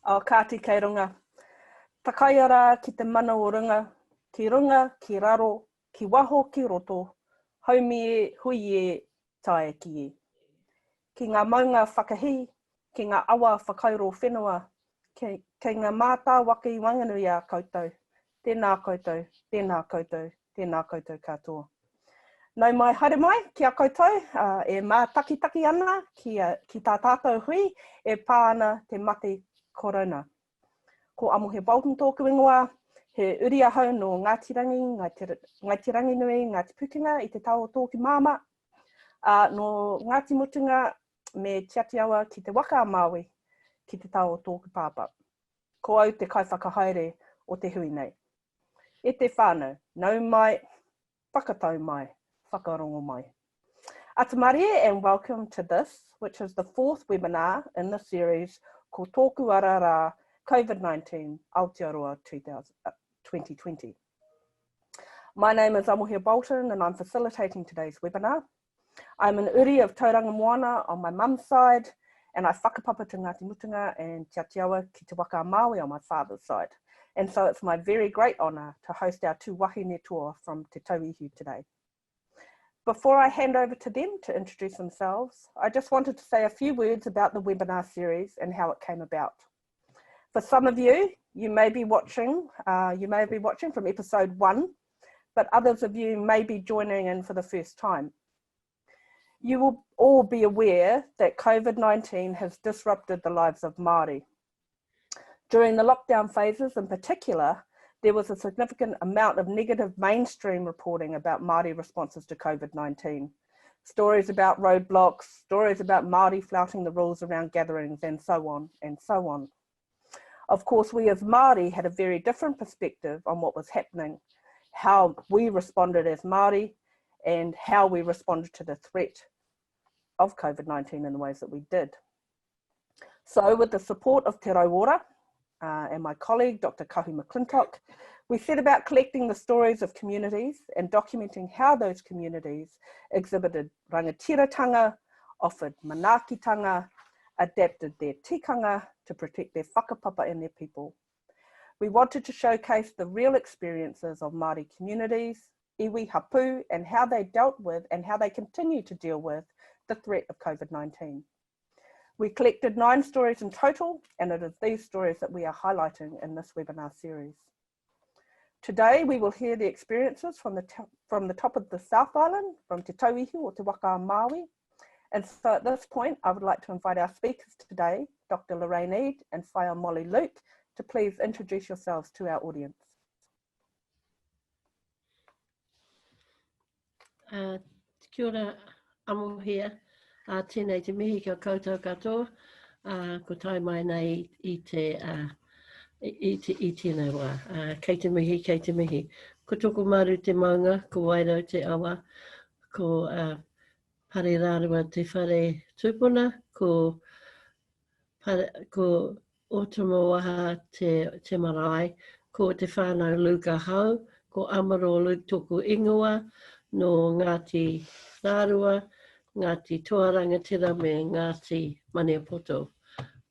O kāti kei runga. Takai ara ki te mana o runga, ki raro, ki waho, ki roto, haumi e, hui e, tae ki e. Ki ngā maunga whakahi, ki ngā awa whakairo whenua, ki ngā mātā waka I wanganui a koutou. Tēnā koutou, tēnā koutou, tēnā koutou katoa. Nau mai haere mai ki a koutou, e mā taki ana ki tā tātou hui, e pā ana te mate korona. Ko Amohe Bolton tōku ingoa, he uri ahau no Ngāti Rangi Nui, Ngāti Pukenga I te tau o tōki māma, no Ngāti Mutunga me Tiatiawa ki te waka a Māui ki te tau o tōku pāpa. Ko au te kaiwhakahaere o te hui nei. E te whānau, nau mai, whakatau mai, whakarongo mai. Atamarie and welcome to this, which is the fourth webinar in the series called Tōku Ara Rā, COVID-19, Aotearoa 2020. My name is Amohe Bolton and I'm facilitating today's webinar. I'm an uri of Tauranga Moana on my mum's side, and I whakapapa to Ngāti Mutunga and Tiatiawa ki te waka a Māui on my father's side. And so it's my very great honour to host our two wahine tour from Te Tauihu today. Before I hand over to them to introduce themselves, I just wanted to say a few words about the webinar series and how it came about. For some of you, you may be watching from episode 1, but others of you may be joining in for the first time. You will all be aware that COVID-19 has disrupted the lives of Māori. During the lockdown phases in particular, there was a significant amount of negative mainstream reporting about Māori responses to COVID-19. Stories about roadblocks, stories about Māori flouting the rules around gatherings, and so on and so on. Of course, we as Māori had a very different perspective on what was happening, how we responded as Māori, and how we responded to the threat of COVID-19 in the ways that we did. So with the support of Te Rauora and my colleague, Dr. Kahu McClintock, we set about collecting the stories of communities and documenting how those communities exhibited rangatiratanga, offered manaakitanga, adapted their tikanga to protect their whakapapa and their people. We wanted to showcase the real experiences of Māori communities, iwi hapu, and how they dealt with and how they continue to deal with the threat of COVID-19. We collected 9 stories in total, and it is these stories that we are highlighting in this webinar series. Today, we will hear the experiences from the top of the South Island, from Te Tauihu or Te Waka a Māui. And so at this point, I would like to invite our speakers today, Dr. Lorraine Eade and Whaia Molly Luke, to please introduce yourselves to our audience. Kia ora, Amohe, tēnei te mihi kia koutou katoa, ko tai mai nei I tēnei wā. Kei te mihi. Ko toko maru te maunga, ko wairau te awa, ko pare rārua te whare tūpuna, ko Otamoaha te marae, ko te whānau Luka Hau, ko Amaro Luke tōku ingoa, no Ngāti Rārua, Ngāti Toarangatira me Ngāti Maniapoto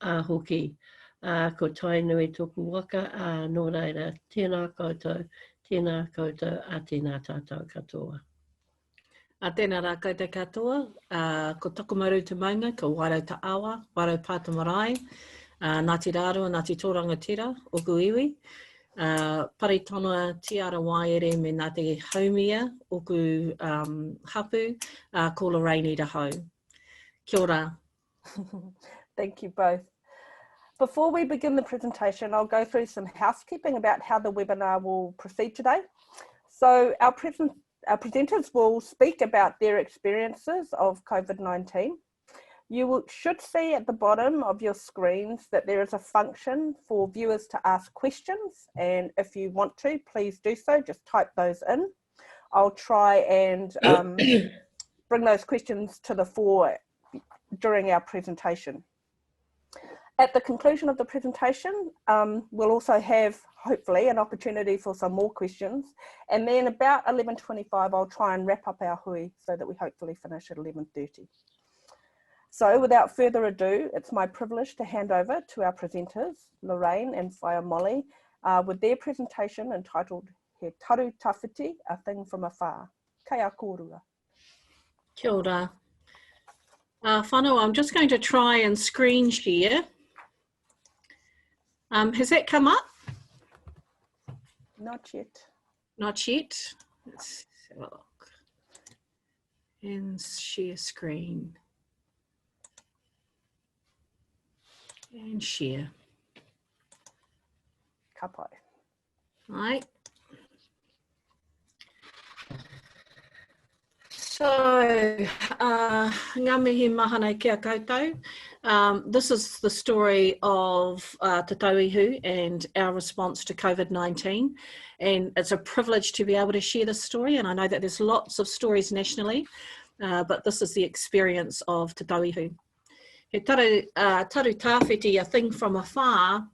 hoki. Ko Tainui tōku waka, nō reira, tēnā koutou, tēnā tātou katoa. Tēnā rā koutou katoa, ko Tokomaru te maunga, ko Wairau ta awa, Wairau pāta marae, Ngāti Rārua, Ngāti Tōrangatira, oku iwi. Pari tonoa tiara waere me nā te haumia, oku hapu, ko Lorraine Eade hau. Kia ora. Thank you both. Before we begin the presentation, I'll go through some housekeeping about how the webinar will proceed today. So our presenters will speak about their experiences of COVID-19. You should see at the bottom of your screens that there is a function for viewers to ask questions, and if you want to, please do so, just type those in. I'll try and bring those questions to the fore during our presentation. At the conclusion of the presentation, we'll also have, hopefully, an opportunity for some more questions. And then about 11:25, I'll try and wrap up our hui so that we hopefully finish at 11:30. So without further ado, it's my privilege to hand over to our presenters, Lorraine and Whaia Molly, with their presentation entitled He Taru Tawhiti, A Thing from Afar. Kei a kōrua. Kia ora. Whanau, I'm just going to try and screen share. Has that come up? Not yet. Not yet. Let's have a look. And share screen. And share. Ka pai. Right. So, ngā mihi mahana kia koutou. This is the story of Te Tauihu and our response to COVID-19. And it's a privilege to be able to share this story. And I know that there's lots of stories nationally, but this is the experience of Te Tauihu. He taru tawhiti, a thing from afar,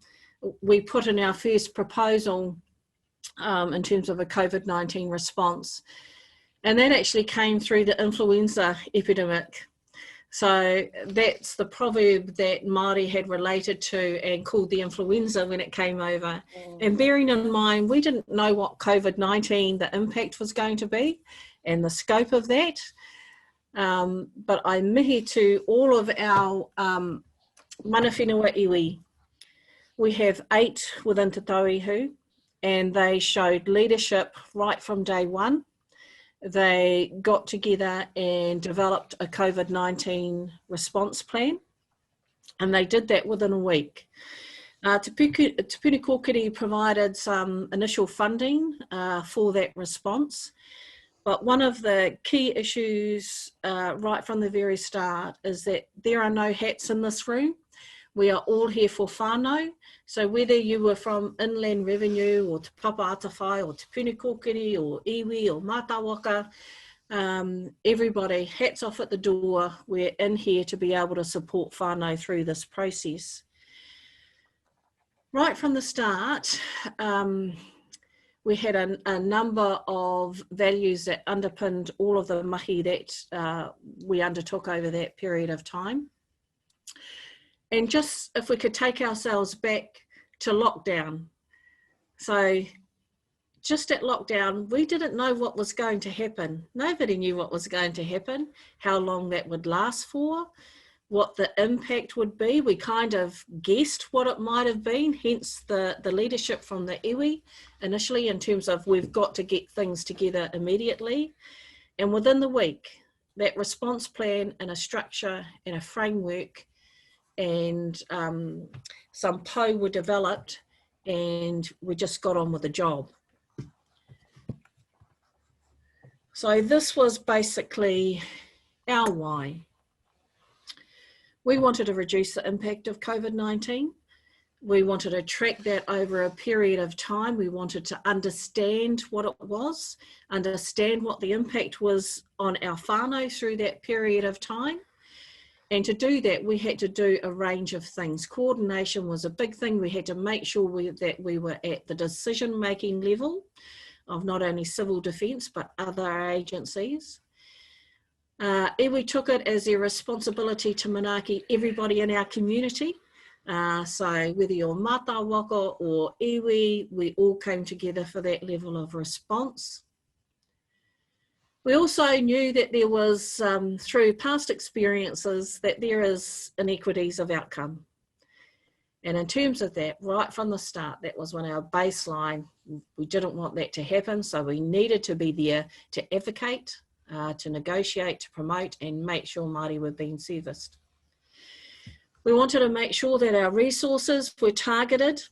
we put in our first proposal in terms of a COVID-19 response. And that actually came through the influenza epidemic. So that's the proverb that Māori had related to and called the influenza when it came over. And bearing in mind, we didn't know what COVID-19, the impact was going to be and the scope of that. But I mihi to all of our mana whenua iwi. We have 8 within Te Tauihu, and they showed leadership right from day one. They got together and developed a COVID-19 response plan, and they did that within a week. Te Puni Kōkiri provided some initial funding for that response, but one of the key issues right from the very start is that there are no hats in this room. We are all here for whānau. So whether you were from Inland Revenue or Te Papa Atawhai or Te Puni Kōkiri or iwi or Mātāwaka, everybody, hats off at the door. We're in here to be able to support whānau through this process. Right from the start, we had a number of values that underpinned all of the mahi that we undertook over that period of time. And just if we could take ourselves back to lockdown. So just at lockdown, we didn't know what was going to happen. Nobody knew what was going to happen, how long that would last for, what the impact would be. We kind of guessed what it might have been, hence the leadership from the iwi initially in terms of we've got to get things together immediately. And within the week, that response plan and a structure and a framework and some PO were developed, and we just got on with the job. So this was basically our why. We wanted to reduce the impact of COVID-19. We wanted to track that over a period of time. We wanted to understand what it was, understand what the impact was on our whānau through that period of time. And to do that, we had to do a range of things. Coordination was a big thing. We had to make sure that we were at the decision-making level of not only civil defence, but other agencies. We took it as a responsibility to manaaki everybody in our community. So whether you're Mātāwaka or iwi, we all came together for that level of response. We also knew that there was, through past experiences, that there is inequities of outcome. And in terms of that, right from the start, that was on our baseline. We didn't want that to happen, so we needed to be there to advocate, to negotiate, to promote, and make sure Māori were being serviced. We wanted to make sure that our resources were targeted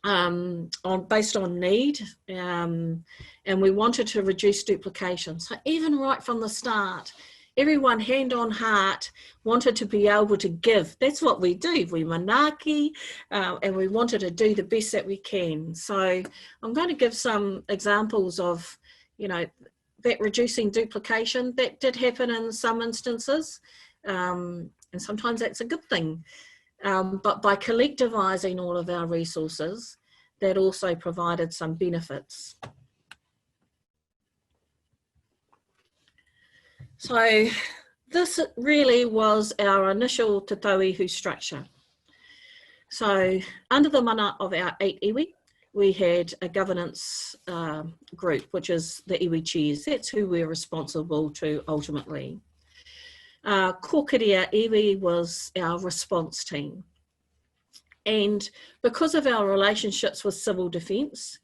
based on need, and we wanted to reduce duplication. So even right from the start, everyone hand on heart wanted to be able to give. That's what we do. We manaaki, and we wanted to do the best that we can. So I'm going to give some examples of, that reducing duplication. That did happen in some instances, and sometimes that's a good thing. But by collectivising all of our resources, that also provided some benefits. So this really was our initial Te Tauihu structure. So under the mana of our 8 iwi, we had a governance group, which is the iwi chairs. That's who we're responsible to ultimately. Kōkiri iwi was our response team. And because of our relationships with civil defence,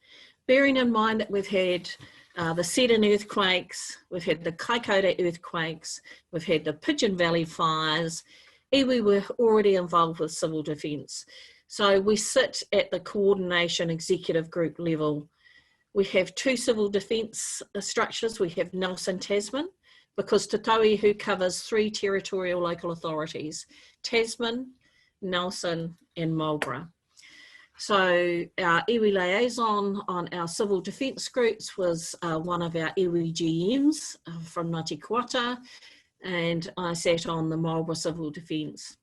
bearing in mind that we've had the Seddon earthquakes, we've had the Kaikoura earthquakes, we've had the Pigeon Valley fires, iwi were already involved with civil defence. So we sit at the coordination executive group level. We have 2 civil defence structures. We have Nelson, Tasman, because Te Tauihu covers 3 territorial local authorities, Tasman, Nelson and Marlborough. So our iwi liaison on our civil defence groups was one of our iwi GMs from Ngāti Kuata, and I sat on the Marlborough Civil Defence.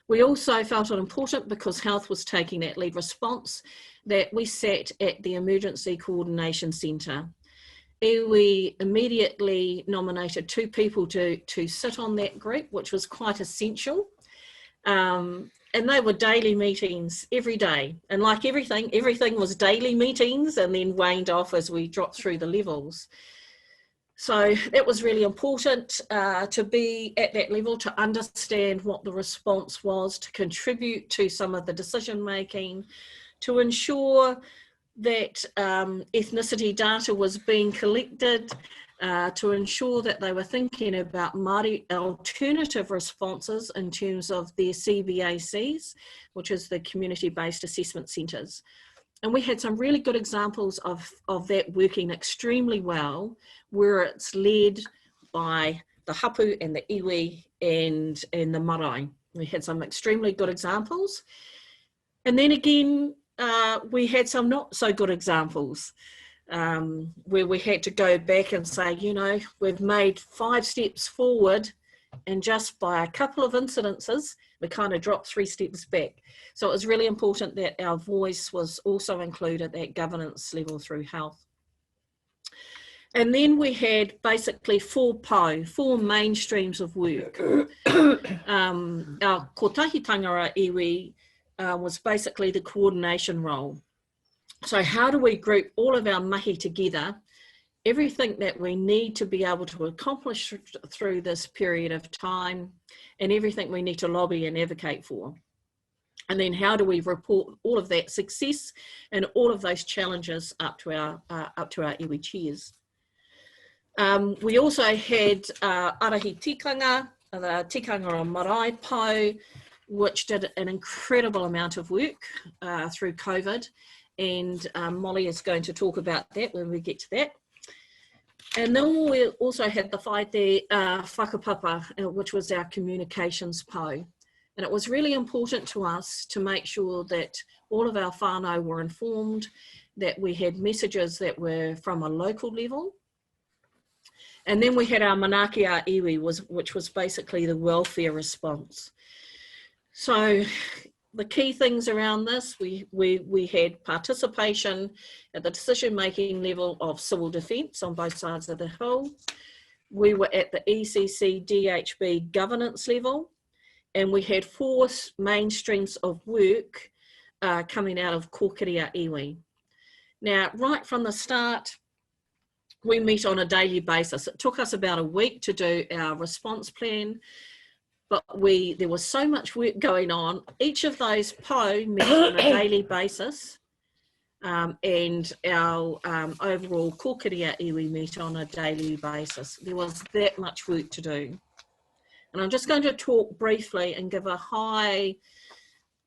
We also felt it important, because health was taking that lead response, that we sat at the Emergency Coordination Centre. We immediately nominated 2 people to sit on that group, which was quite essential. And they were daily meetings every day. And like everything was daily meetings and then waned off as we dropped through the levels. So that was really important to be at that level, to understand what the response was, to contribute to some of the decision making, to ensure that ethnicity data was being collected, to ensure that they were thinking about Māori alternative responses in terms of their CBACs, which is the community-based assessment centres. And we had some really good examples of that working extremely well, where it's led by the hapu and the iwi and the marae. We had some extremely good examples. And then again, we had some not so good examples, where we had to go back and say, you know, we've made 5 steps forward, and just by a couple of incidences, we kind of dropped 3 steps back. So it was really important that our voice was also included at governance level through health. And then we had basically 4 main streams of work. Our kotahitangara iwi was basically the coordination role. So how do we group all of our mahi together, everything that we need to be able to accomplish through this period of time, and everything we need to lobby and advocate for. And then how do we report all of that success and all of those challenges up to our iwi chairs. We also had Arahi Tikanga, the Tikanga o Marae Pau, which did an incredible amount of work through COVID. And Molly is going to talk about that when we get to that. And then we also had the Whaite Whakapapa, which was our communications pau. And it was really important to us to make sure that all of our whānau were informed, that we had messages that were from a local level. And then we had our manakia iwi, which was basically the welfare response. So the key things around this, we had participation at the decision-making level of civil defence on both sides of the hill. We were at the ECC DHB governance level, and we had 4 main streams of work coming out of kōkiri iwi. Now, right from the start, we meet on a daily basis. It took us about a week to do our response plan, but there was so much work going on. Each of those pau met on a daily basis, and our overall kōkiri iwi met on a daily basis. There was that much work to do. And I'm just going to talk briefly and give a high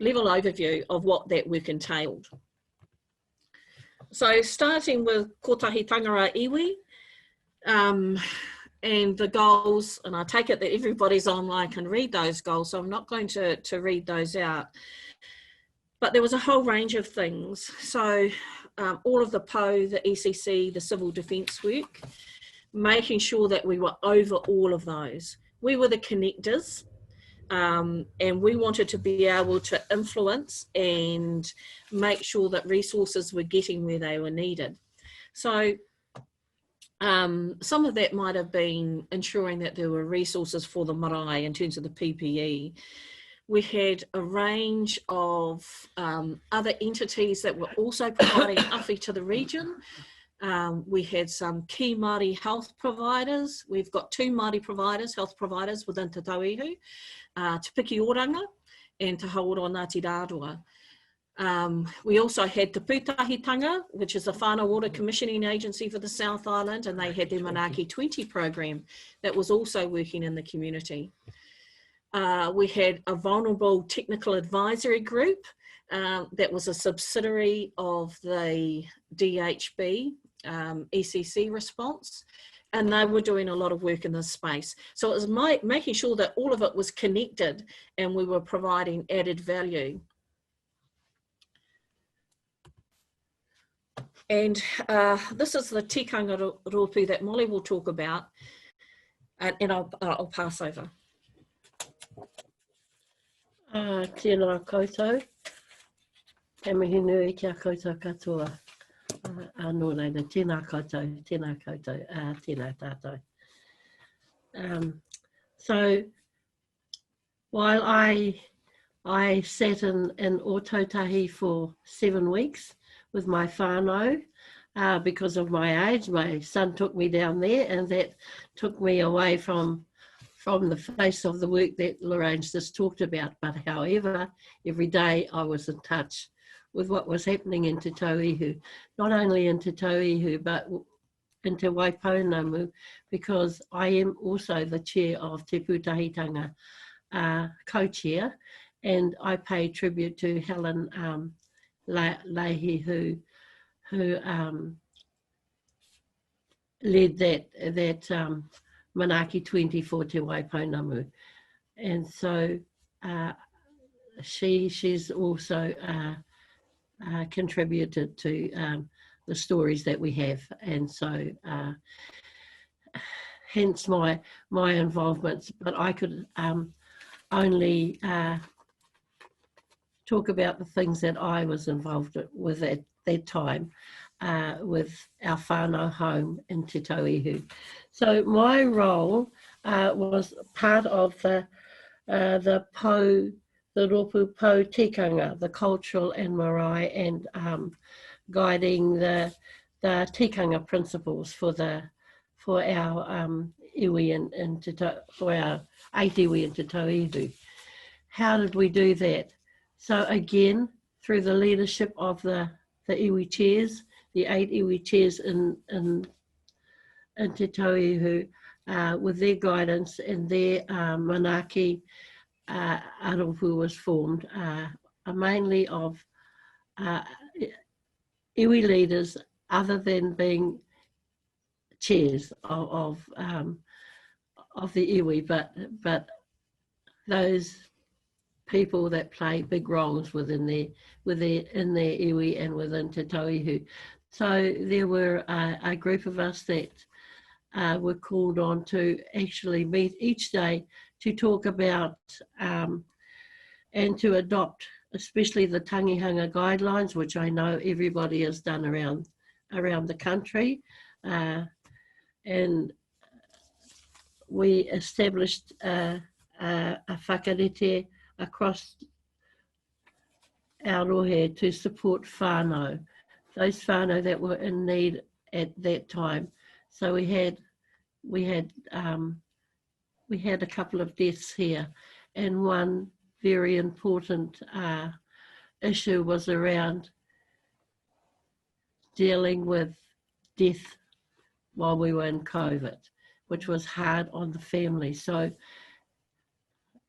level overview of what that work entailed. So starting with kotahitangara iwi, and the goals, and I take it that everybody's online can read those goals, so I'm not going to read those out. But there was a whole range of things. So all of the PO, the ECC, the civil defence work, making sure that we were over all of those. We were the connectors, and we wanted to be able to influence and make sure that resources were getting where they were needed. So Some of that might have been ensuring that there were resources for the marae in terms of the PPE. We had a range of other entities that were also providing awhi to the region. We had some key Māori health providers. We've got 2 Māori providers, health providers within Te Tauihu, Te Piki Oranga and Te Hauora Ngāti Rārua. We also had Te Pūtahitanga, which is the Whānau Water Commissioning Agency for the South Island, and they had their Manaaki 20 program that was also working in the community. We had a vulnerable technical advisory group that was a subsidiary of the DHB ECC response, and they were doing a lot of work in this space. So it was making sure that all of it was connected and we were providing added value. And this is the tikanga rōpū that Molly will talk about, and I'll pass over. Tēnā koutou, he mihi nui kia koutou katoa. Anō reira, tēnā koutou, tēnā tātou. So while I sat in Ōtautahi for 7 weeks with my whānau, because of my age, my son took me down there, and that took me away from the face of the work that Lorraine's just talked about. But however, every day I was in touch with what was happening in Te Tauihu, not only in Te Tauihu, but in Te Waipounamu, because I am also the chair of Te Pūtahitanga co-chair, and I pay tribute to Helen Leahy, who led that Manaaki 20 for Te Waipounamu. And so she's also contributed to the stories that we have, and so hence my involvement. But I could only talk about the things that I was involved with at that time with our whānau home in Te Tauihu. So my role was part of the rōpū pou tikanga, the cultural and marae, and guiding the tikanga principles for our iwi for our 8 iwi in Te Tauihu. How did we do that? So again, through the leadership of the iwi chairs, the 8 iwi chairs in Te Tauihu, with their guidance and their Manaaki, Aropu was formed, mainly of iwi leaders, other than being chairs of the iwi, but those people that play big roles in their iwi and within Te Tauihu. So there were a group of us that were called on to actually meet each day to talk about and to adopt, especially the tangihanga guidelines, which I know everybody has done around the country. And we established a whakarete across our rohe to support whānau, those whānau that were in need at that time. So we had a couple of deaths here, and one very important issue was around dealing with death while we were in COVID, which was hard on the family. So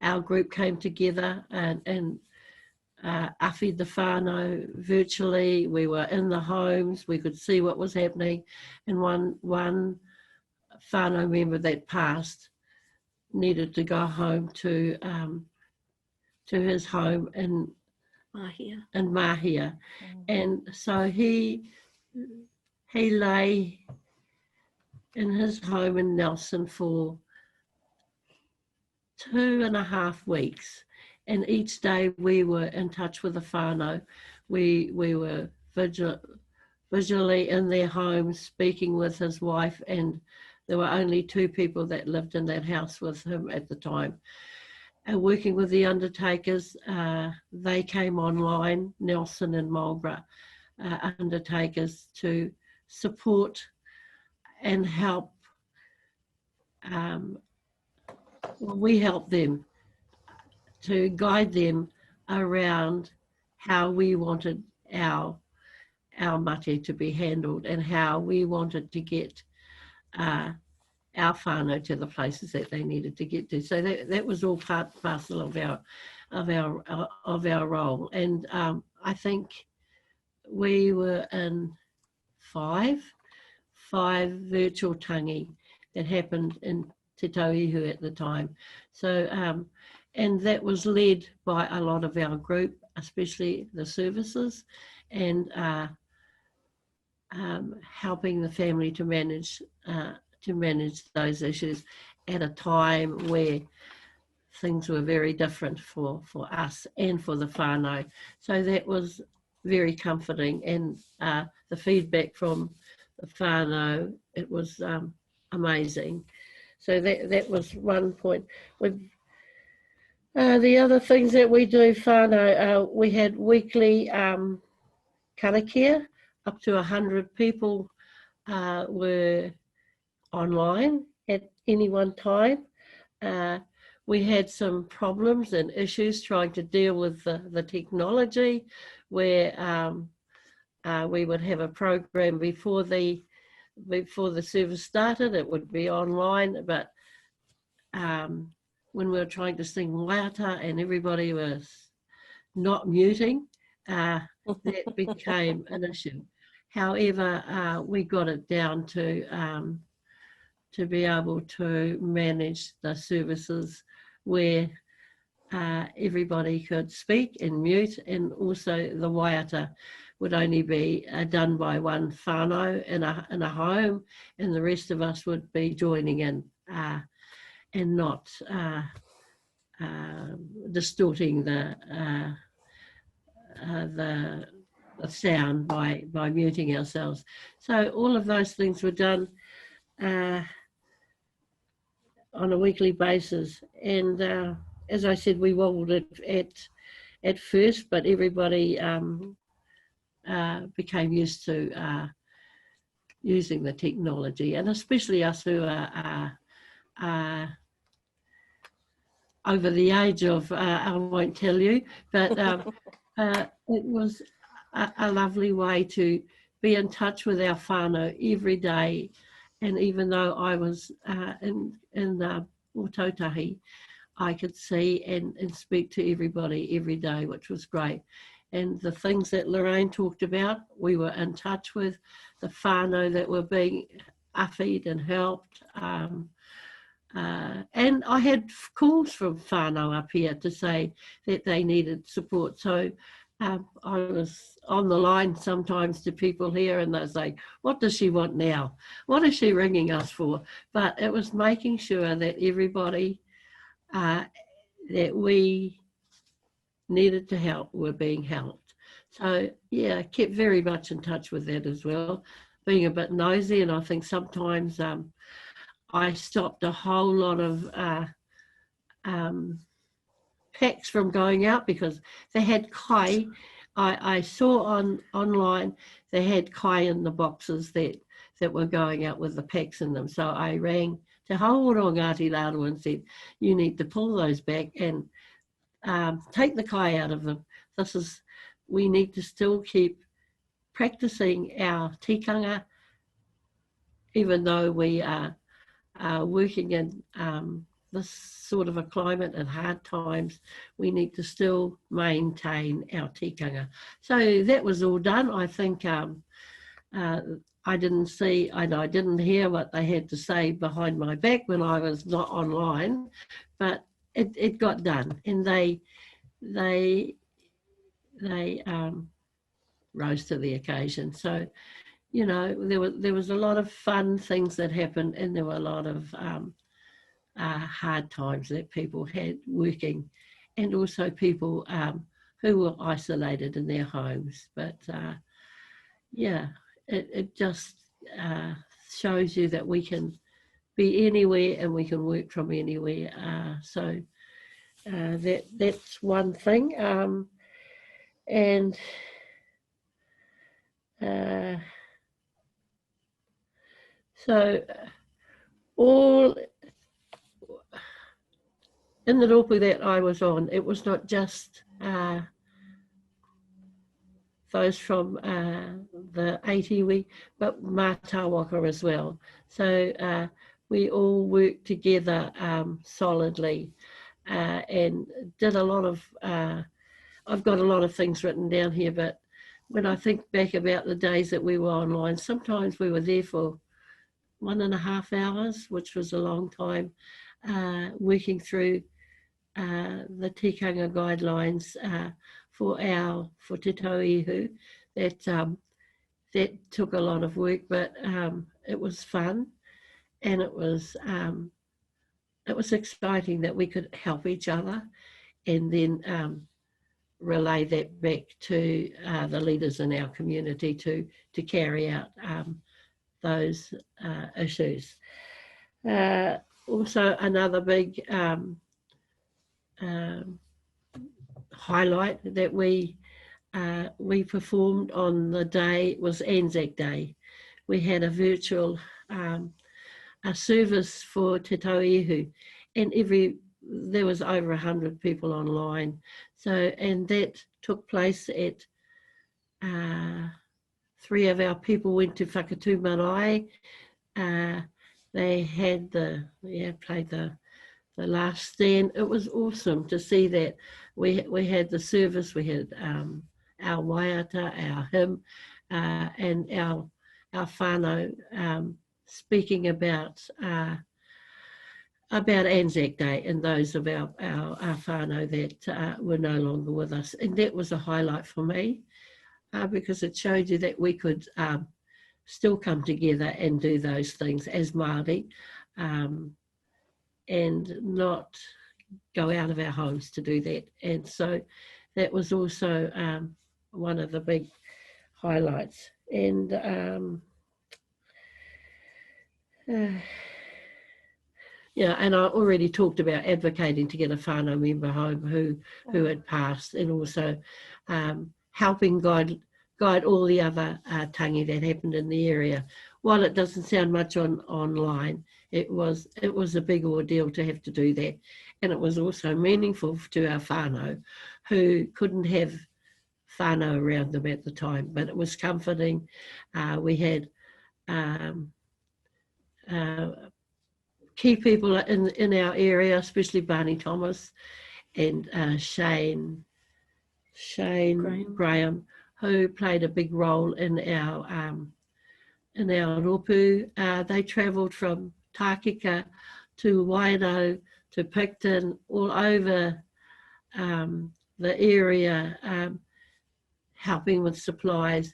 our group came together and awhi the whānau virtually. We were in the homes, we could see what was happening, and one whānau member that passed needed to go home to his home in Mahia. And so he lay in his home in Nelson for 2.5 weeks, and each day we were in touch with the whānau. We were visually in their homes, speaking with his wife, and there were only 2 people that lived in that house with him at the time. And working with the undertakers, they came online, Nelson and Marlborough undertakers, to support and help. We helped them to guide them around how we wanted our mate to be handled and how we wanted to get our whānau to the places that they needed to get to. So that was all part and parcel of our role. And I think we were in 5 virtual tangi that happened in Te Tauihu at the time. So, and that was led by a lot of our group, especially the services, and helping the family to manage those issues at a time where things were very different for us and for the whānau. So that was very comforting, and the feedback from the whānau, it was amazing. So that was one point. With the other things that we do whānau, we had weekly karakia. Up to 100 people were online at any one time. We had some problems and issues trying to deal with the technology, where we would have a program before the service started. It would be online, but when we were trying to sing waiata and everybody was not muting, that became an issue. However, we got it down to be able to manage the services where everybody could speak and mute, and also the waiata would only be done by one whānau in a home, and the rest of us would be joining in and not distorting the sound by muting ourselves. So all of those things were done on a weekly basis, and as I said, we wobbled it at first, but everybody became used to using the technology, and especially us who are over the age of, I won't tell you, but it was a lovely way to be in touch with our whānau every day. And even though I was in Ōtautahi, I could see and speak to everybody every day, which was great. And the things that Lorraine talked about, we were in touch with the whānau that were being awhi'd and helped. And I had calls from whānau up here to say that they needed support. So I was on the line sometimes to people here, and they'd say, what does she want now? What is she ringing us for? But it was making sure that everybody that we needed to help were being helped. So yeah, I kept very much in touch with that as well, being a bit nosy, and I think sometimes I stopped a whole lot of packs from going out because they had kai. I saw online they had kai in the boxes that were going out with the packs in them. So I rang Te Hauoro Ngāti Raro and said, you need to pull those back and take the kai out of them. We need to still keep practicing our tikanga, even though we are working in this sort of a climate and hard times. We need to still maintain our tikanga. So that was all done. I think I didn't see, I didn't hear what they had to say behind my back when I was not online, but it got done, and they rose to the occasion. So, you know, there was a lot of fun things that happened, and there were a lot of hard times that people had working, and also people who were isolated in their homes. But yeah, it just shows you that we can be anywhere and we can work from anywhere. So that's one thing. And so all in the rōpū that I was on, it was not just those from the Aitiwi, but Mātāwaka as well. So we all worked together solidly and did a lot of, I've got a lot of things written down here, but when I think back about the days that we were online, sometimes we were there for 1.5 hours, which was a long time, working through the tikanga guidelines for Te Tauihu. That took a lot of work, but it was fun, and it was exciting that we could help each other, and then relay that back to the leaders in our community to carry out those issues. Also, another big highlight that we performed on the day was Anzac Day. We had a virtual a service for Te Tauihu, and there was over 100 people online. So, and that took place at 3 of our people went to Whakatū Marae. They had played the last stand. It was awesome to see that. We had the service, we had our waiata, our hymn, and our whānau speaking about Anzac Day and those of our whānau that were no longer with us. And that was a highlight for me because it showed you that we could still come together and do those things as Māori and not go out of our homes to do that. And so that was also one of the big highlights. And and I already talked about advocating to get a whānau member home who had passed, and also helping guide all the other tangi that happened in the area. While it doesn't sound much online, it was a big ordeal to have to do that, and it was also meaningful to our whānau who couldn't have whānau around them at the time, but it was comforting. We had key people in our area, especially Barney Thomas and Shane Graham, who played a big role in our rōpū. They travelled from Tākeka to Wairau to Picton, all over the area, helping with supplies,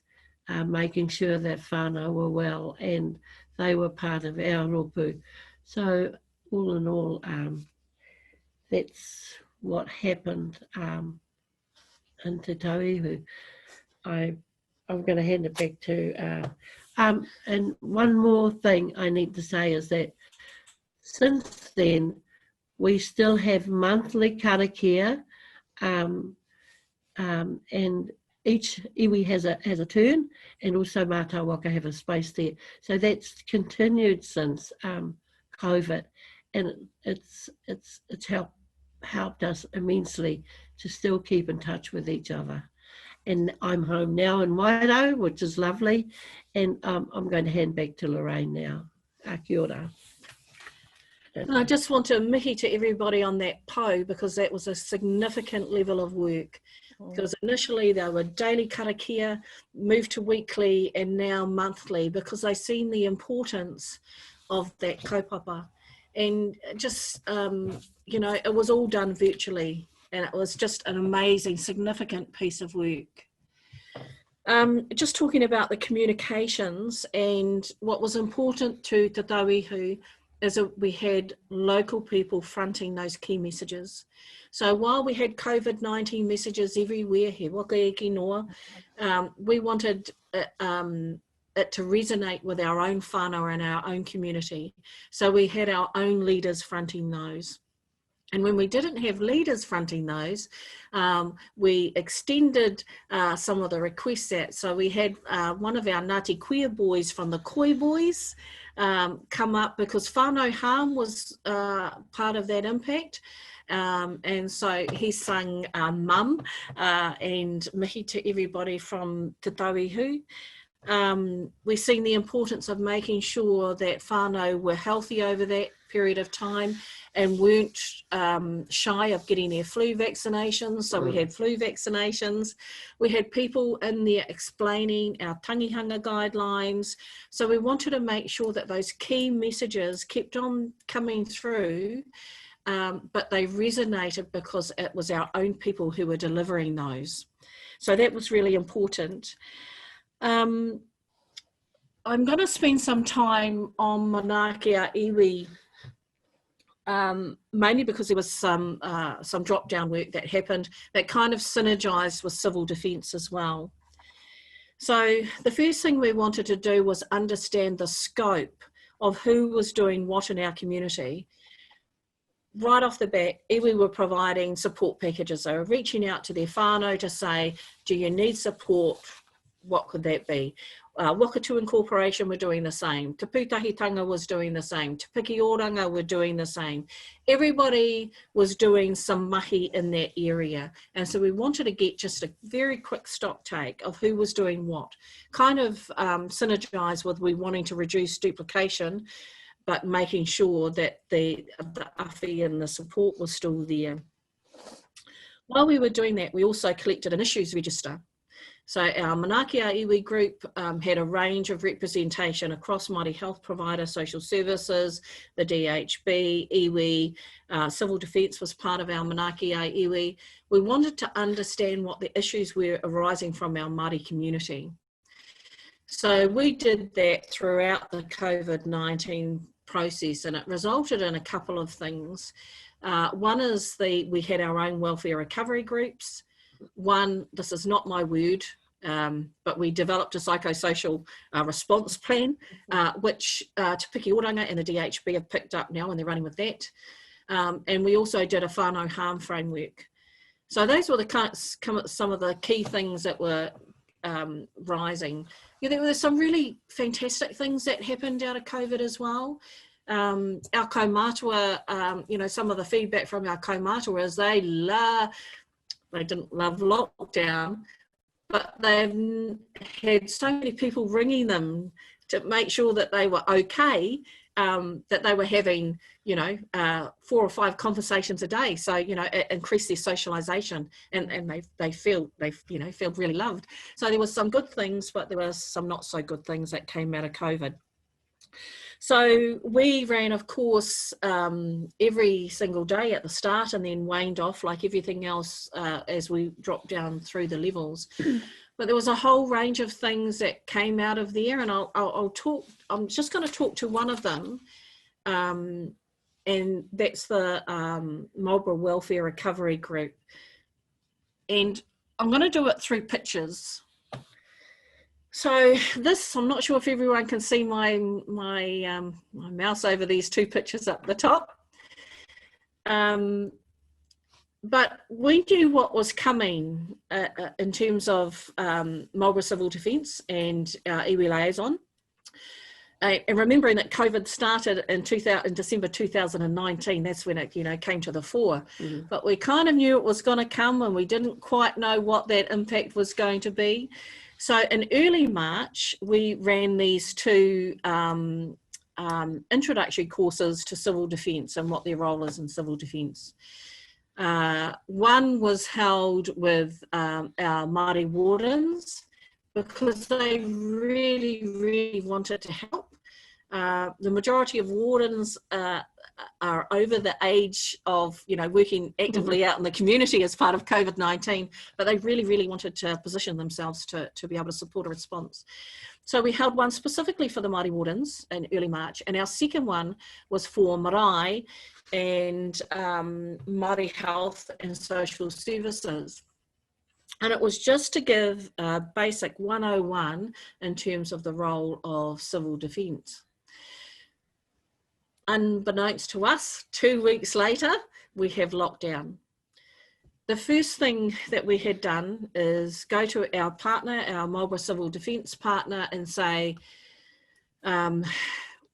making sure that whānau were well, and they were part of our rōpū. So all in all, that's what happened in Te Tauihu. I'm going to hand it back to, and one more thing I need to say is that since then, we still have monthly karakia, and each iwi has a turn, and also Mātāwaka have a space there. So that's continued since COVID, and it's helped us immensely to still keep in touch with each other. And I'm home now in Wairau, which is lovely, and I'm going to hand back to Lorraine now. Kia ora. And I just want to mihi to everybody on that po, because that was a significant level of work. Because initially they were daily karakia, moved to weekly, and now monthly, because they've seen the importance of that kaupapa. And just, it was all done virtually, and it was just an amazing, significant piece of work. Just talking about the communications, and what was important to Te Tauihu is that we had local people fronting those key messages. So while we had COVID-19 messages everywhere, he waka e ki noa, we wanted it to resonate with our own whānau and our own community. So we had our own leaders fronting those. And when we didn't have leaders fronting those, we extended some of the requests out. So we had one of our Ngāti queer boys from the Koi Boys come up, because whānau harm was part of that impact. And so he sung Mum and mihi to everybody from Te Tauihu. We've seen the importance of making sure that whānau were healthy over that period of time and weren't shy of getting their flu vaccinations. So we had flu vaccinations. We had people in there explaining our tangihanga guidelines. So we wanted to make sure that those key messages kept on coming through, but they resonated because it was our own people who were delivering those. So that was really important. I'm going to spend some time on manaakea iwi, mainly because there was some drop-down work that happened that kind of synergised with civil defence as well. So the first thing we wanted to do was understand the scope of who was doing what in our community. Right off the bat, iwi were providing support packages. They were reaching out to their whānau to say, do you need support? What could that be? Wakatu Incorporation were doing the same. Te Pūtahitanga was doing the same. Te Piki Oranga were doing the same. Everybody was doing some mahi in that area. And so we wanted to get just a very quick stock take of who was doing what. Kind of synergise with we wanting to reduce duplication, but making sure that the awhi and the support was still there. While we were doing that, we also collected an issues register. So our manaakea iwi group had a range of representation across Māori health provider, social services, the DHB, iwi, civil defence was part of our manaakea iwi. We wanted to understand what the issues were arising from our Māori community. So we did that throughout the COVID-19 process, and it resulted in a couple of things. One is we had our own welfare recovery groups. One, this is not my word, but we developed a psychosocial response plan, which Te Piki Oranga and the DHB have picked up now and they're running with that. And we also did a whānau harm framework. So those were some of the key things that were rising. Yeah, there were some really fantastic things that happened out of COVID as well. Our kaumātua, you know, some of the feedback from our kaumātua is they didn't love lockdown, but they've had so many people ringing them to make sure that they were okay, that they were having, you know, 4 or 5 conversations a day. So, you know, it increased their socialisation, and they feel really loved. So there was some good things, but there were some not so good things that came out of COVID. So we ran, of course, every single day at the start and then waned off like everything else as we dropped down through the levels. But there was a whole range of things that came out of there, and I'm just going to talk to one of them, and that's the Marlborough Welfare Recovery Group. And I'm going to do it through pictures. So this, I'm not sure if everyone can see my mouse over these 2 pictures up the top. But we knew what was coming in terms of Marlborough Civil Defence and our iwi liaison. And remembering that COVID started in December 2019, that's when it, you know, came to the fore. Mm-hmm. But we kind of knew it was going to come, and we didn't quite know what that impact was going to be. So in early March, we ran these 2 introductory courses to civil defence and what their role is in civil defence. One was held with our Māori wardens because they really, really wanted to help. The majority of wardens are over the age of, you know, working actively out in the community as part of COVID-19, but they really, really wanted to position themselves to be able to support a response. So we held one specifically for the Māori wardens in early March, and our second one was for marae and Māori health and social services. And it was just to give a basic 101 in terms of the role of civil defence. Unbeknownst to us, 2 weeks later, we have lockdown. The first thing that we had done is go to our partner, our Marlborough Civil Defence partner, and say,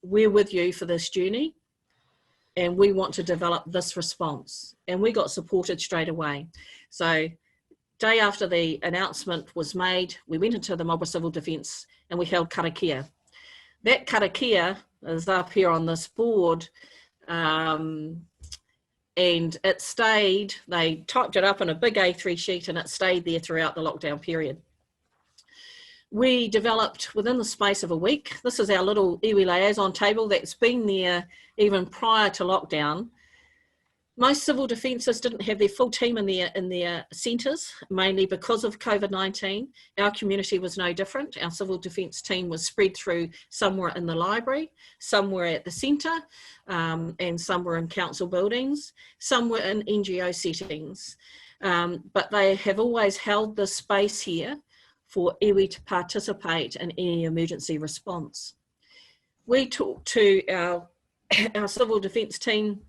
we're with you for this journey and we want to develop this response. And we got supported straight away. So day after the announcement was made, we went into the Marlborough Civil Defence and we held karakia. That karakia is up here on this board, and it stayed, they typed it up in a big A3 sheet and it stayed there throughout the lockdown period. We developed within the space of a week, this is our little iwi liaison table that's been there even prior to lockdown. Most civil defences didn't have their full team in their centres, mainly because of COVID-19. Our community was no different. Our civil defence team was spread through somewhere in the library, somewhere at the centre, and somewhere in council buildings, somewhere in NGO settings. But they have always held this space here for iwi to participate in any emergency response. We talked to our civil defence team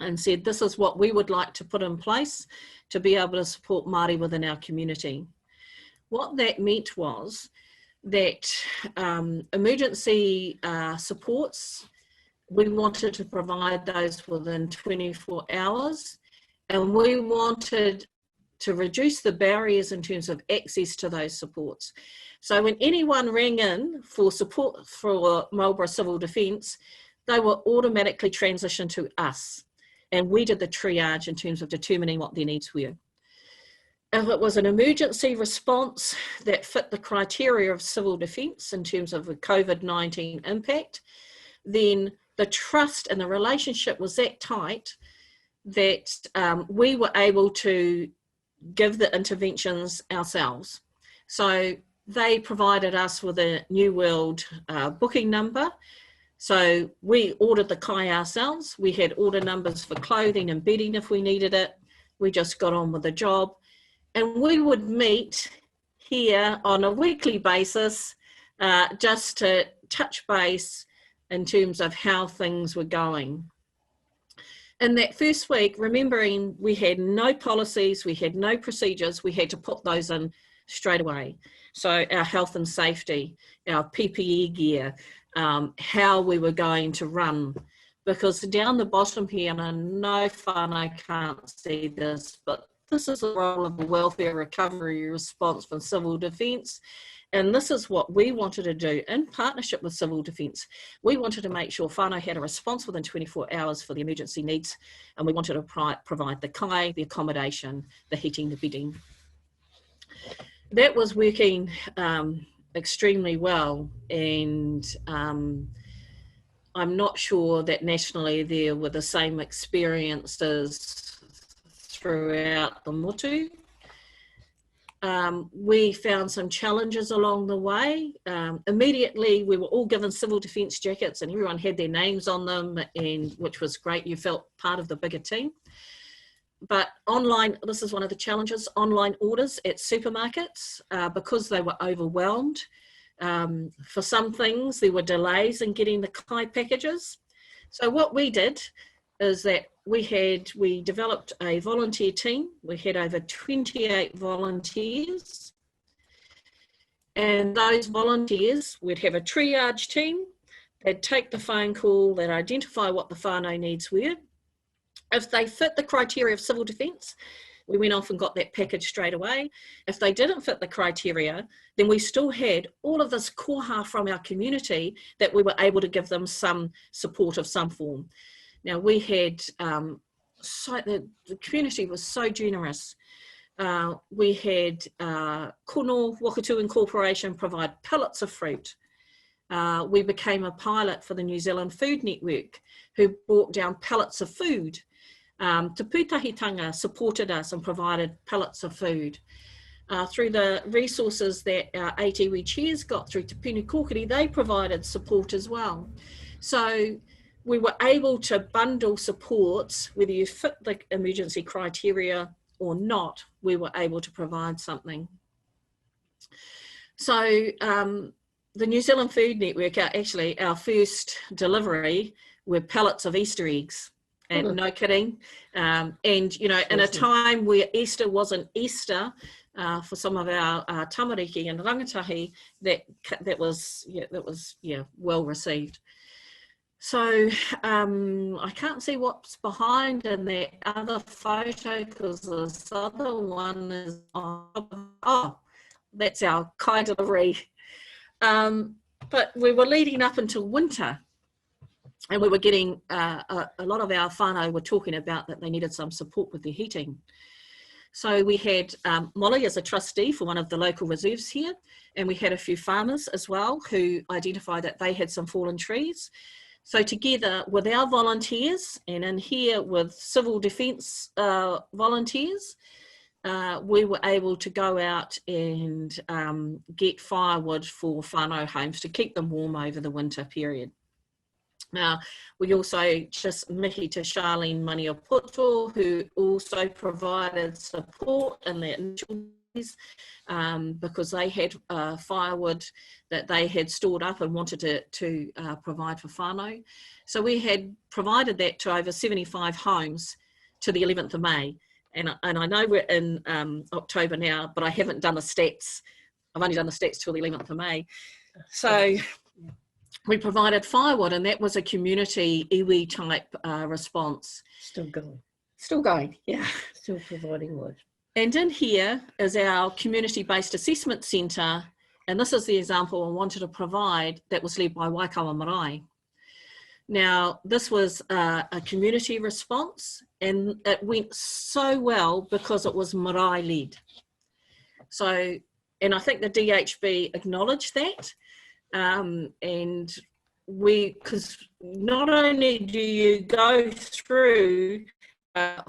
and said, this is what we would like to put in place to be able to support Māori within our community. What that meant was that emergency supports, we wanted to provide those within 24 hours, and we wanted to reduce the barriers in terms of access to those supports. So when anyone rang in for support for Marlborough Civil Defence, they were automatically transitioned to us. And we did the triage in terms of determining what their needs were. If it was an emergency response that fit the criteria of civil defence in terms of a COVID-19 impact, then the trust and the relationship was that tight that we were able to give the interventions ourselves. So they provided us with a New World booking number. So we ordered the kai ourselves. We had order numbers for clothing and bedding if we needed it. We just got on with the job. And we would meet here on a weekly basis just to touch base in terms of how things were going. In that first week, remembering we had no policies, we had no procedures, we had to put those in straight away. So our health and safety, our PPE gear, how we were going to run, because down the bottom here, and I know whānau can't see this, but this is the role of the welfare recovery response from civil defence, and this is what we wanted to do in partnership with civil defence. We wanted to make sure whānau had a response within 24 hours for the emergency needs, and we wanted to provide the kai, the accommodation, the heating, the bedding. That was working extremely well, and I'm not sure that nationally there were the same experiences throughout the motu. We found some challenges along the way. Immediately we were all given civil defence jackets and everyone had their names on them, and which was great. You felt part of the bigger team. But online, this is one of the challenges, online orders at supermarkets, because they were overwhelmed. For some things, there were delays in getting the kai packages. So what we did is that we developed a volunteer team. We had over 28 volunteers. And those volunteers, we'd have a triage team. They'd take the phone call, they'd identify what the whānau needs were. If they fit the criteria of civil defence, we went off and got that package straight away. If they didn't fit the criteria, then we still had all of this koha from our community that we were able to give them some support of some form. Now we had, the community was so generous. We had Kono Wakatu Incorporation provide pallets of fruit. We became a pilot for the New Zealand Food Network, who brought down pallets of food. Te Pūtahitanga supported us and provided pallets of food. Through the resources that our 8 iwi chairs got through Te Puni Kōkiri, they provided support as well. So we were able to bundle supports, whether you fit the emergency criteria or not, we were able to provide something. So the New Zealand Food Network, actually our first delivery were pallets of Easter eggs. And no kidding. And, you know, in a time where Easter wasn't Easter, for some of our tamariki and rangatahi, that was well received. So I can't see what's behind in that other photo, because this other one is that's our kai delivery. But we were leading up until winter, and we were getting a lot of our whānau were talking about that they needed some support with their heating. So we had Molly as a trustee for one of the local reserves here, and we had a few farmers as well who identified that they had some fallen trees. So together with our volunteers, and in here with civil defence volunteers, we were able to go out and get firewood for whānau homes to keep them warm over the winter period. Now, we also just mihi to Charlene Maniapoto, who also provided support in the initial days, because they had firewood that they had stored up and wanted to provide for whānau. So we had provided that to over 75 homes to the 11th of May. And I know we're in October now, but I haven't done the stats. I've only done the stats till the 11th of May. So we provided firewood, and that was a community iwi type response. Still going. Still going, yeah. Still providing wood. And in here is our community-based assessment centre, and this is the example I wanted to provide that was led by Waikawa Marae. Now, this was a community response, and it went so well because it was marae-led. So, and I think the DHB acknowledged that. And because not only do you go through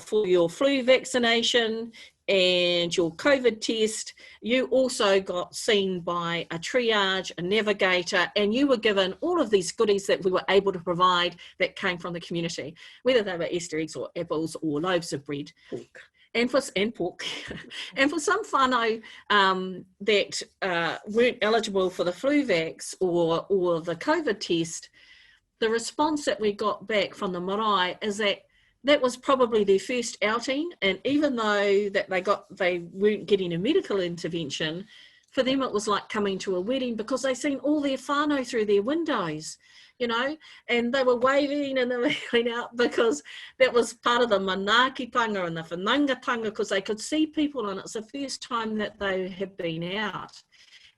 for your flu vaccination and your COVID test, you also got seen by a triage, a navigator, and you were given all of these goodies that we were able to provide that came from the community, whether they were Easter eggs or apples or loaves of bread. Pork. And pork. And for some whānau that weren't eligible for the flu vax or the COVID test, the response that we got back from the marae is that was probably their first outing, and even though that they weren't getting a medical intervention, for them it was like coming to a wedding, because they seen all their whānau through their windows, you know, and they were waving and they were going out, because that was part of the manaakitanga and the whanangatanga, because they could see people, and it's the first time that they had been out.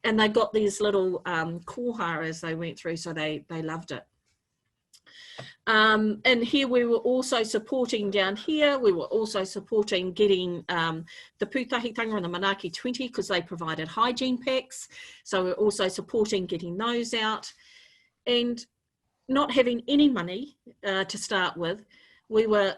And they got these little koha as they went through, so they loved it. And here we were also supporting down here, we were also supporting getting the pūtahitanga and the Manaaki 20, because they provided hygiene packs. So we're also supporting getting those out. And not having any money to start with, we were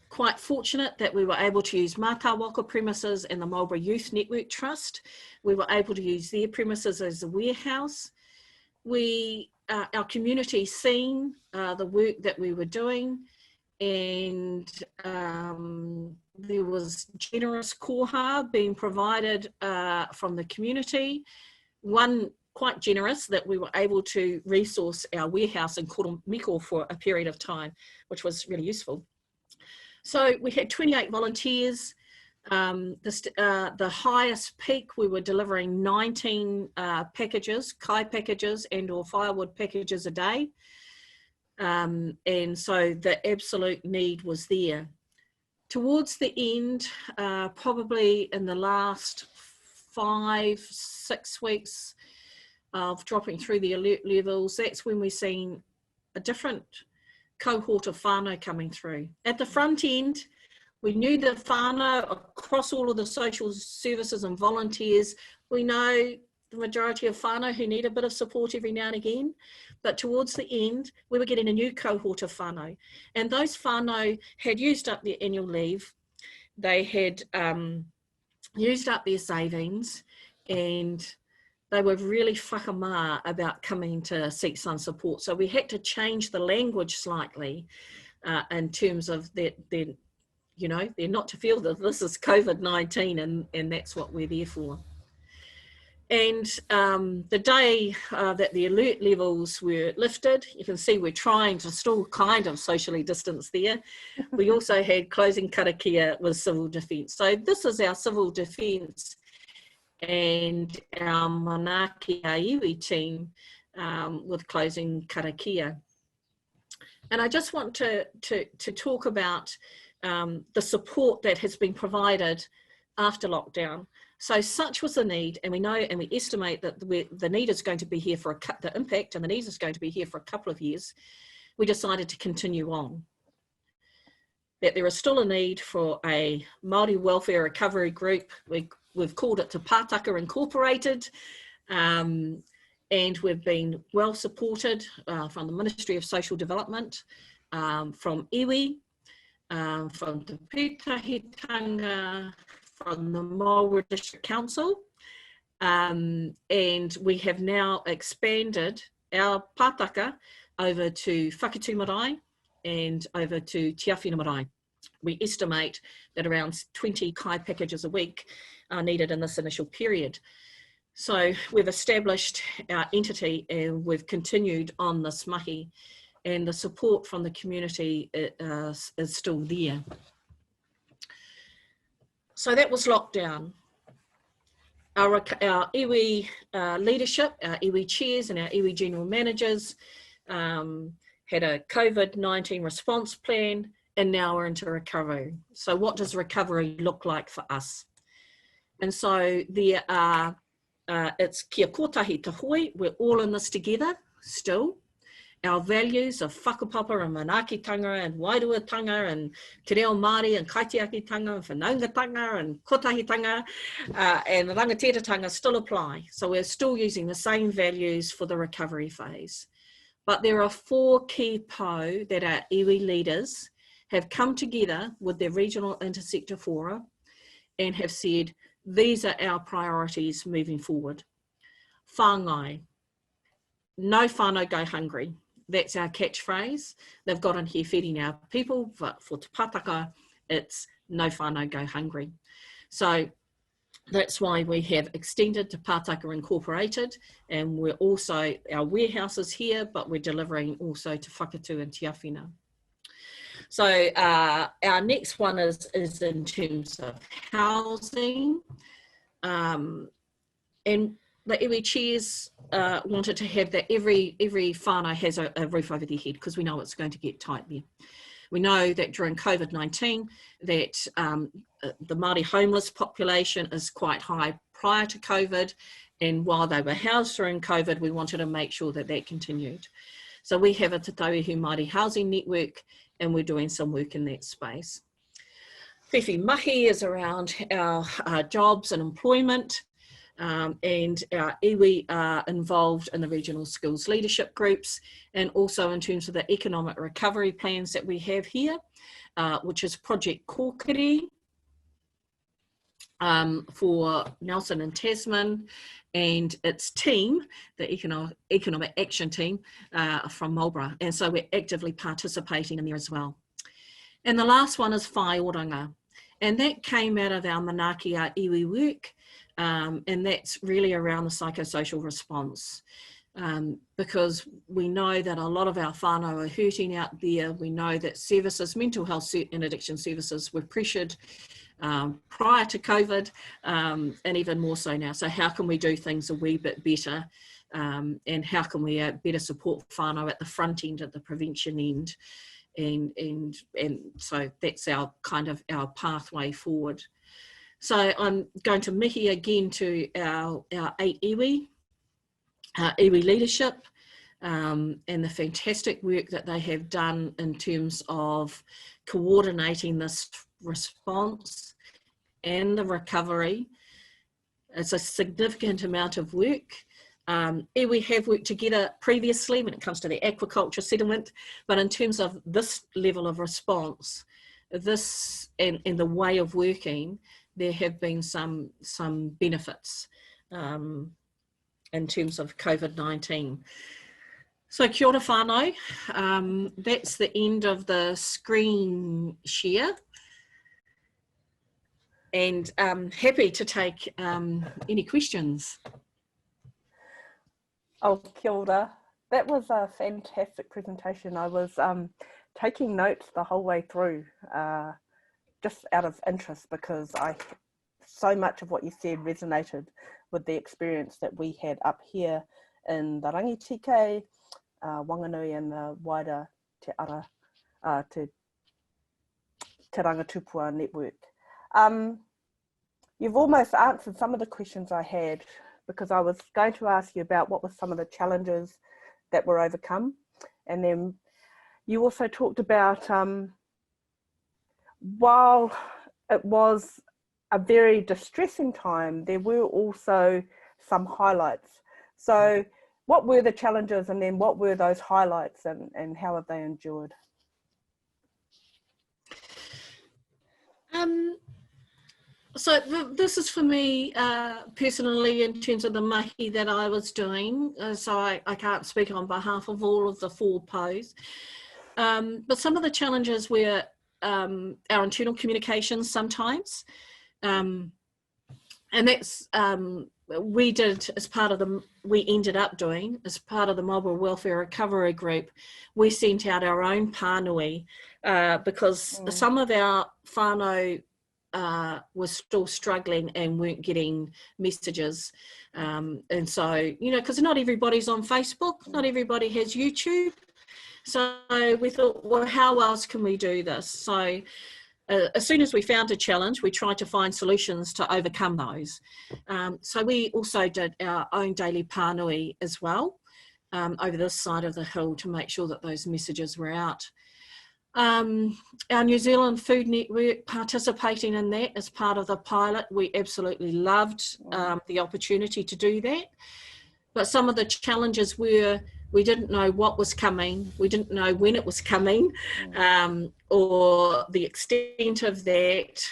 quite fortunate that we were able to use Mātāwaka premises and the Marlborough Youth Network Trust. We were able to use their premises as a warehouse. Our community seen the work that we were doing, and there was generous koha being provided from the community. One quite generous, that we were able to resource our warehouse in Koromiko for a period of time, which was really useful. So we had 28 volunteers. The highest peak, we were delivering 19 packages, kai packages and or firewood packages a day. And so the absolute need was there. Towards the end, probably in the last 5-6 weeks of dropping through the alert levels, that's when we've seen a different cohort of whānau coming through. At the front end, we knew the whānau across all of the social services and volunteers. We know the majority of whānau who need a bit of support every now and again, but towards the end, we were getting a new cohort of whānau. And those whānau had used up their annual leave, they had used up their savings, and they were really whakamā about coming to seek some support. So we had to change the language slightly in terms of that, you know, they're not to feel that this is COVID-19 and that's what we're there for. And the day that the alert levels were lifted, you can see we're trying to still kind of socially distance there. We also had closing karakia with civil defence. So this is our civil defence and our Manaaki Iwi team with closing karakia. And I just want to talk about the support that has been provided after lockdown. So such was the need, and we know and we estimate that the need is going to be here for the impact and the need is going to be here for a couple of years. We decided to continue on. That there is still a need for a Māori welfare recovery group. We've called it Te Pātaka Incorporated, and we've been well supported from the Ministry of Social Development, from iwi, from Te Pūtahitanga, from the Māori District Council, and we have now expanded our pātaka over to Whakatū Marae and over to Te Awhina Marae. We estimate that around 20 kai packages a week are needed in this initial period. So we've established our entity and we've continued on this mahi, and the support from the community is still there. So that was lockdown. Our iwi leadership, our iwi chairs and our iwi general managers had a COVID-19 response plan, and now we're into recovery. So what does recovery look like for us? And so there are, it's kia kotahi te hoi, we're all in this together still. Our values of whakapapa and manaakitanga and wairuatanga and te reo Māori and kaitiakitanga and whanaungatanga and kotahitanga and rangatiratanga still apply. So we're still using the same values for the recovery phase. But there are 4 key po that our iwi leaders have come together with their regional intersector fora and have said, these are our priorities moving forward. Whāngai, no whānau go hungry. That's our catchphrase. They've got in here feeding our people, but for Te Pātaka, it's no whānau go hungry. So that's why we have extended Te Pātaka Incorporated, and we're also, our warehouse is here, but we're delivering also to Whakatū and Te Awhina. So our next one is in terms of housing, and the iwi chairs wanted to have that every whānau has a roof over their head, because we know it's going to get tight there. We know that during COVID-19 that the Māori homeless population is quite high prior to COVID, and while they were housed during COVID, we wanted to make sure that that continued. So we have a Te Tauihu Māori housing network, and we're doing some work in that space. Whiwhi Mahi is around our jobs and employment. And our iwi are involved in the regional skills leadership groups, and also in terms of the economic recovery plans that we have here, which is Project Kōkiri for Nelson and Tasman, and its team, the economic action team from Marlborough. And so we're actively participating in there as well. And the last one is Whai Oranga, and that came out of our Manaaki iwi work. And that's really around the psychosocial response, because we know that a lot of our whānau are hurting out there. We know that services, mental health and addiction services, were pressured prior to COVID, and even more so now. So how can we do things a wee bit better, and how can we better support whānau at the front end, at the prevention end, and so that's our kind of our pathway forward. So I'm going to mihi again to our 8 iwi, iwi leadership, and the fantastic work that they have done in terms of coordinating this response and the recovery. It's a significant amount of work. Iwi have worked together previously when it comes to the aquaculture settlement, but in terms of this level of response, this and the way of working, there have been some benefits in terms of COVID-19. So kia ora whānau, that's the end of the screen share. and happy to take any questions. Oh, kia ora. That was a fantastic presentation. I was taking notes the whole way through, just out of interest, because so much of what you said resonated with the experience that we had up here in the Rangitike, Wanganui, and the wider Te Ara, Te Rangatupua network. You've almost answered some of the questions I had, because I was going to ask you about what were some of the challenges that were overcome. And then you also talked about, while it was a very distressing time, there were also some highlights. So what were the challenges, and then what were those highlights, and how have they endured? So this is for me personally, in terms of the mahi that I was doing. So I can't speak on behalf of all of the 4 pos. But some of the challenges were our internal communications sometimes. And that's, we ended up doing, as part of the Mobile Welfare Recovery Group, we sent out our own pānui, because some of our whānau was still struggling and weren't getting messages. And so, you know, because not everybody's on Facebook, not everybody has YouTube. So we thought, well, how else can we do this? So as soon as we found a challenge, we tried to find solutions to overcome those. So we also did our own daily pānui as well, over this side of the hill, to make sure that those messages were out. Our New Zealand Food Network, participating in that as part of the pilot, we absolutely loved the opportunity to do that. But some of the challenges were, we didn't know what was coming, we didn't know when it was coming, or the extent of that.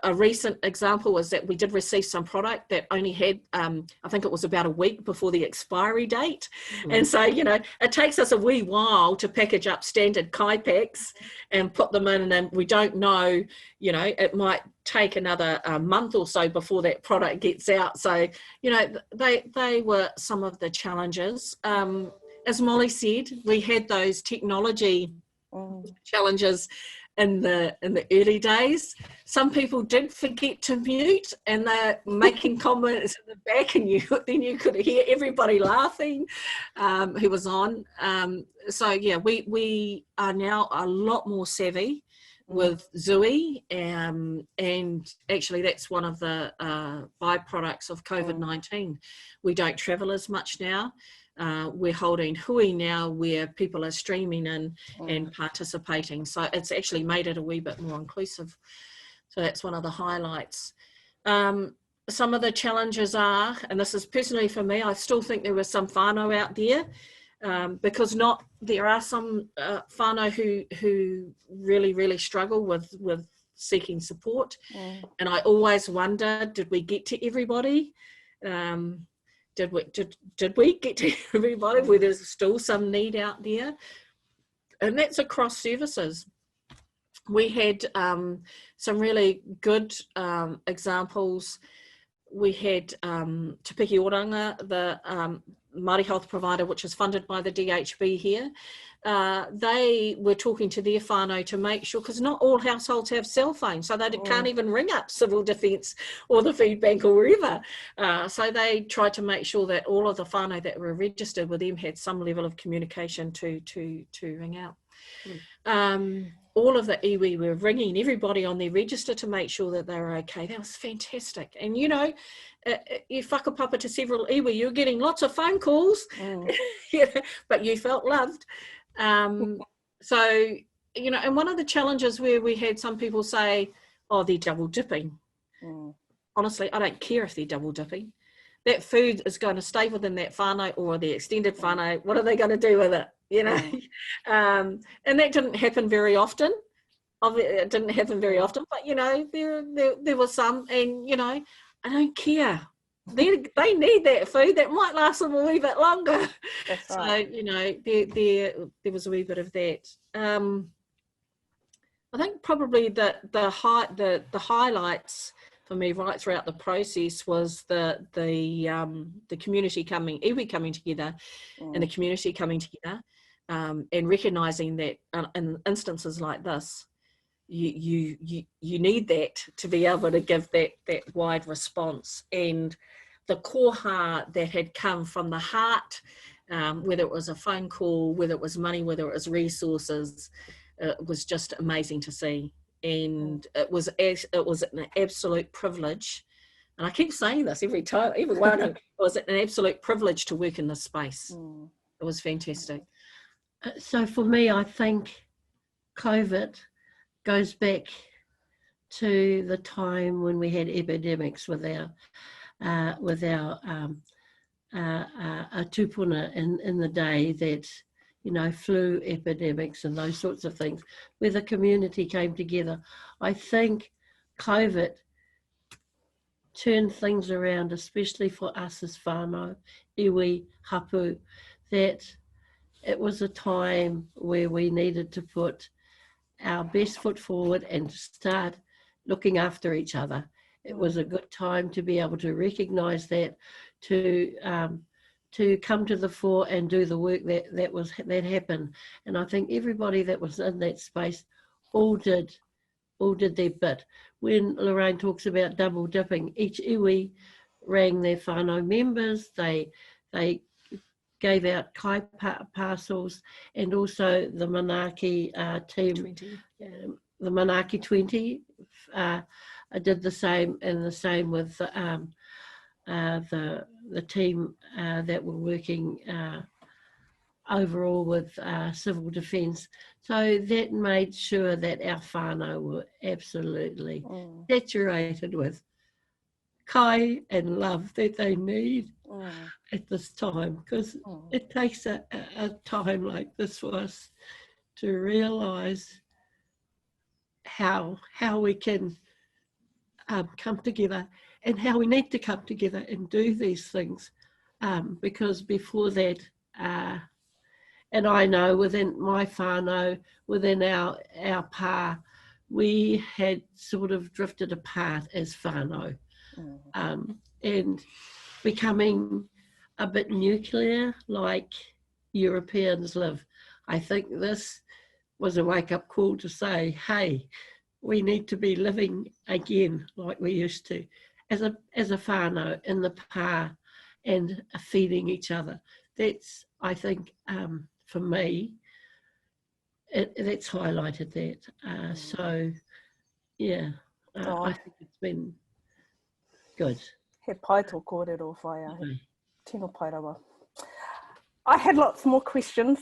A recent example was that we did receive some product that only had, I think it was about a week before the expiry date. And so, you know, it takes us a wee while to package up standard kai packs and put them in, and we don't know, you know, it might take another month or so before that product gets out. So, you know, they were some of the challenges. As Molly said, we had those technology challenges in the early days. Some people did forget to mute, and they're making comments in the back, and then you could hear everybody laughing who was on. So yeah, we are now a lot more savvy with Zooey, and actually that's one of the byproducts of COVID-19. We don't travel as much now. We're holding hui now, where people are streaming in and participating. So it's actually made it a wee bit more inclusive. So that's one of the highlights. Some of the challenges are, and this is personally for me, I still think there were some whānau out there, because there are some whānau who really struggle with seeking support. And I always wonder, did we get to everybody? Did we get to everybody, where there's still some need out there? And that's across services. We had some really good examples. We had Te Piki Oranga, the Māori health provider, which is funded by the DHB here. They were talking to their whānau to make sure, because not all households have cell phones, so they can't even ring up Civil Defence or the food bank or wherever. So they tried to make sure that all of the whānau that were registered with them had some level of communication to ring out. All of the iwi were ringing everybody on their register to make sure that they were okay. That was fantastic. And you know, you whakapapa to several iwi, you're getting lots of phone calls, you know, but you felt loved. So, you know, and one of the challenges where we had some people say, oh, they're double dipping. Honestly, I don't care if they're double dipping. That food is going to stay within that whānau or the extended whānau. What are they going to do with it? You know, and that didn't happen very often. It didn't happen very often, but you know, there was some, and you know, I don't care. They need that food. That might last them a wee bit longer. That's right. So you know, there was a wee bit of that. I think probably the highlights for me right throughout the process was the community coming, iwi coming together, and the community coming together, and recognizing that in instances like this, you need that to be able to give that wide response, and the koha that had come from the heart, whether it was a phone call, whether it was money, whether it was resources, it was just amazing to see. And it was an absolute privilege, and I keep saying this every time, everyone, it was an absolute privilege to work in this space. It was fantastic. So for me, I think COVID goes back to the time when we had epidemics with our tupuna in the day, that, you know, flu epidemics and those sorts of things, where the community came together. I think COVID turned things around, especially for us as whānau, iwi, hapu, that it was a time where we needed to put our best foot forward and start looking after each other. It was a good time to be able to recognise that, to come to the fore and do the work that happened. And I think everybody that was in that space all did their bit. When Lorraine talks about double dipping, each iwi rang their whānau members, they gave out kai parcels, and also the Manaaki team, 20. The Manaaki 20 did the same, and the same with the team that were working overall with civil defence. So that made sure that our whānau were absolutely saturated with kai and love that they need at this time, because it takes a time like this for us to realise how we can come together, and how we need to come together and do these things, because before that, and I know within my whānau, within our pā, we had sort of drifted apart as whānau, and becoming a bit nuclear like Europeans live. I think this was a wake-up call to say, hey, we need to be living again like we used to, as a whānau in the pā, and feeding each other. That's, I think, for me, that's highlighted that. So, yeah, I think it's been good. He pai tō kōrero whai ahi. Tino pai rawa. I had lots more questions,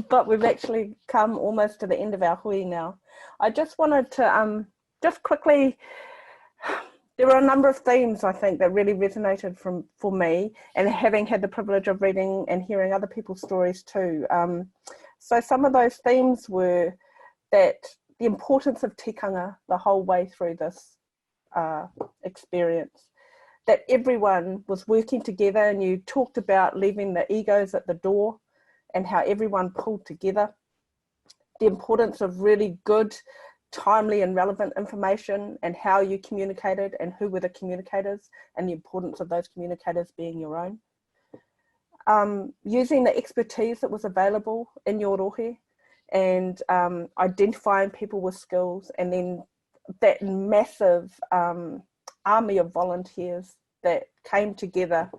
but we've actually come almost to the end of our hui now. I just wanted to just quickly, there were a number of themes, I think, that really resonated for me, and having had the privilege of reading and hearing other people's stories too. So some of those themes were that the importance of tikanga the whole way through this experience, that everyone was working together, and you talked about leaving the egos at the door and how everyone pulled together. The importance of really good, timely and relevant information, and how you communicated and who were the communicators, and the importance of those communicators being your own. Using the expertise that was available in your rohe, and identifying people with skills, and then that massive army of volunteers that came together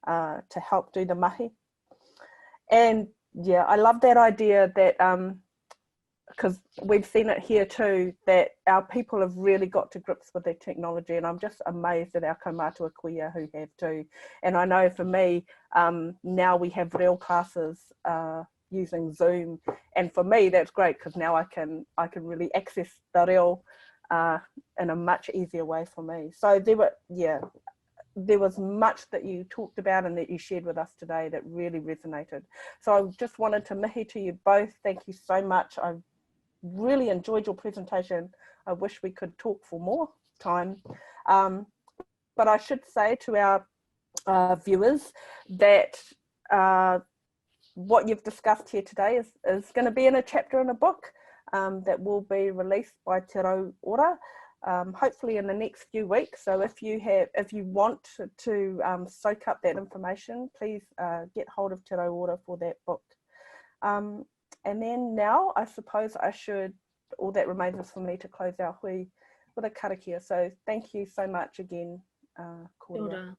to help do the mahi. And yeah, I love that idea that, because we've seen it here too, that our people have really got to grips with their technology, and I'm just amazed at our kaumātua kuia who have too. And I know for me, now we have real classes using Zoom, and for me that's great, because now I can really access the reo in a much easier way for me. So there was much that you talked about and that you shared with us today that really resonated. So I just wanted to mihi to you both. Thank you so much. I really enjoyed your presentation. I wish we could talk for more time. But I should say to our viewers that what you've discussed here today is going to be in a chapter in a book. that will be released by Te Rau Ora, hopefully in the next few weeks. So if you want to soak up that information, please get hold of Te Rau Ora for that book. And then now I suppose all that remains is for me to close our hui with a karakia. So thank you so much again, kōrua.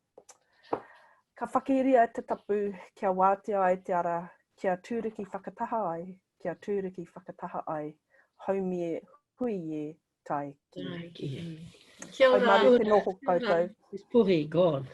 Ka whakiria te tapu kia wātea e te ara, kia tūriki whakataha ai, kia tūriki whakataha ai, haumie hui e tai ki. Kia ora. Haumare te noho koutou. It's puhi, gone.